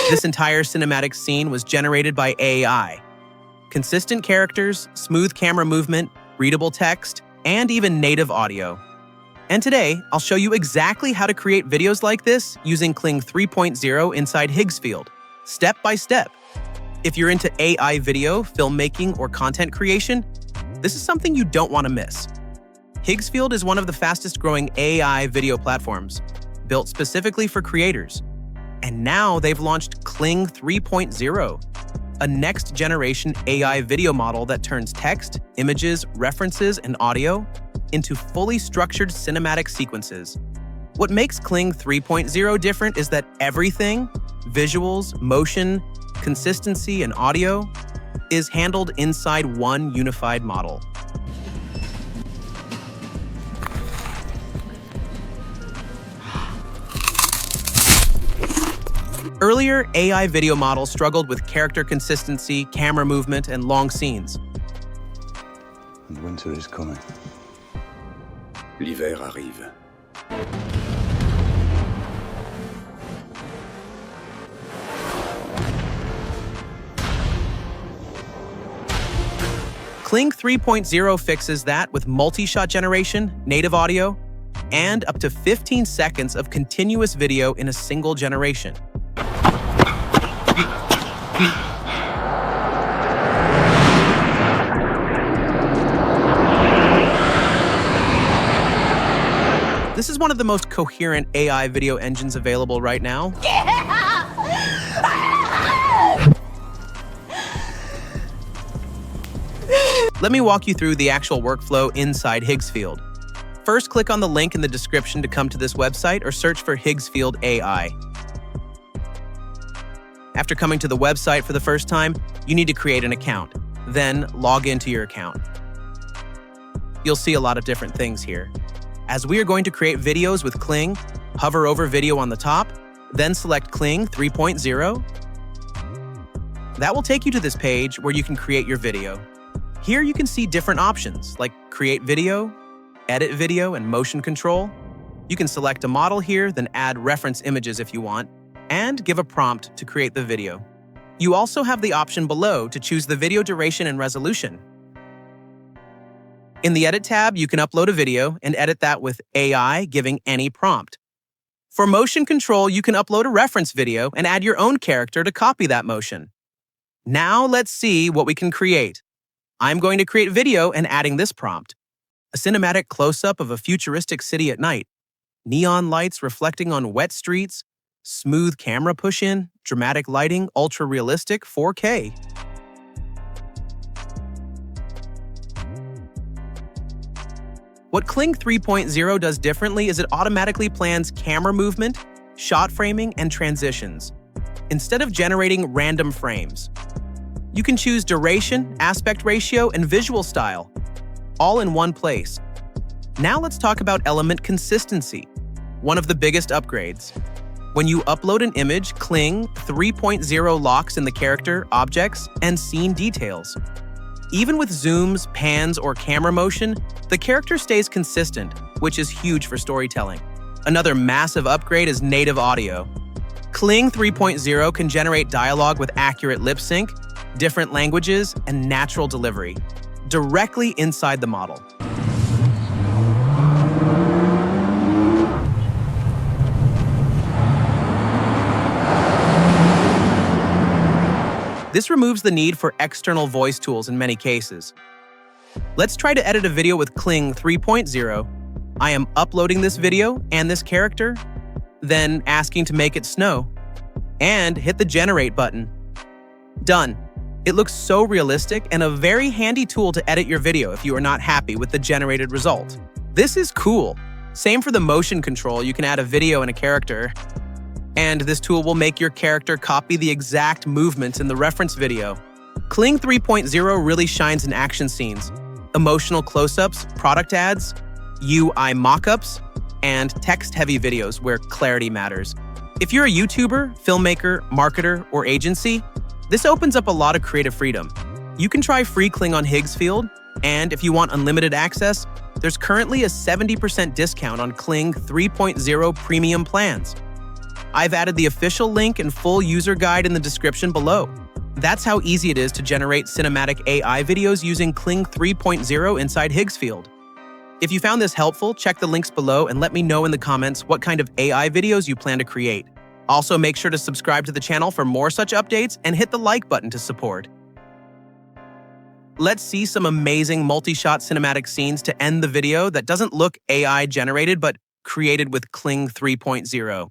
This entire cinematic scene was generated by AI. Consistent characters, smooth camera movement, readable text, and even native audio. And today, I'll show you exactly how to create videos like this using Kling 3.0 inside Higgsfield, step by step. If you're into AI video, filmmaking, or content creation, this is something you don't want to miss. Higgsfield is one of the fastest growing AI video platforms, built specifically for creators. And now they've launched Kling 3.0, a next-generation AI video model that turns text, images, references, and audio into fully structured cinematic sequences. What makes Kling 3.0 different is that everything, visuals, motion, consistency, and audio, is handled inside one unified model. Earlier, AI video models struggled with character consistency, camera movement, and long scenes. And winter is coming. L'hiver arrive. Kling 3.0 fixes that with multi-shot generation, native audio, and up to 15 seconds of continuous video in a single generation. This is one of the most coherent AI video engines available right now. Let me walk you through the actual workflow inside Higgsfield. First, click on the link in the description to come to this website or search for Higgsfield AI. After coming to the website for the first time, you need to create an account. Then, log into your account. You'll see a lot of different things here. As we are going to create videos with Kling, hover over Video on the top, then select Kling 3.0. That will take you to this page where you can create your video. Here you can see different options like Create Video, Edit Video, and Motion Control. You can select a model here, then add reference images if you want, and give a prompt to create the video. You also have the option below to choose the video duration and resolution. In the Edit tab, you can upload a video and edit that with AI giving any prompt. For motion control, you can upload a reference video and add your own character to copy that motion. Now let's see what we can create. I'm going to create video and adding this prompt. A cinematic close-up of a futuristic city at night. Neon lights reflecting on wet streets, smooth camera push-in, dramatic lighting, ultra-realistic, 4K. What Kling 3.0 does differently is it automatically plans camera movement, shot framing, and transitions, instead of generating random frames. You can choose duration, aspect ratio, and visual style, all in one place. Now let's talk about element consistency, one of the biggest upgrades. When you upload an image, Kling 3.0 locks in the character, objects, and scene details. Even with zooms, pans, or camera motion, the character stays consistent, which is huge for storytelling. Another massive upgrade is native audio. Kling 3.0 can generate dialogue with accurate lip sync, different languages, and natural delivery, directly inside the model. This removes the need for external voice tools in many cases. Let's try to edit a video with Kling 3.0. I am uploading this video and this character, then asking to make it snow, and hit the Generate button. Done. It looks so realistic and a very handy tool to edit your video if you are not happy with the generated result. This is cool. Same for the motion control. You can add a video and a character, and this tool will make your character copy the exact movements in the reference video. Kling 3.0 really shines in action scenes, emotional close-ups, product ads, UI mock-ups, and text-heavy videos where clarity matters. If you're a YouTuber, filmmaker, marketer, or agency, this opens up a lot of creative freedom. You can try free Kling on Higgsfield, and if you want unlimited access, There's currently a 70% discount on Kling 3.0 premium plans. I've added the official link and full user guide in the description below. That's how easy it is to generate cinematic AI videos using Kling 3.0 inside Higgsfield. If you found this helpful, check the links below and let me know in the comments what kind of AI videos you plan to create. Also, make sure to subscribe to the channel for more such updates and hit the like button to support. Let's see some amazing multi-shot cinematic scenes to end the video that doesn't look AI generated but created with Kling 3.0.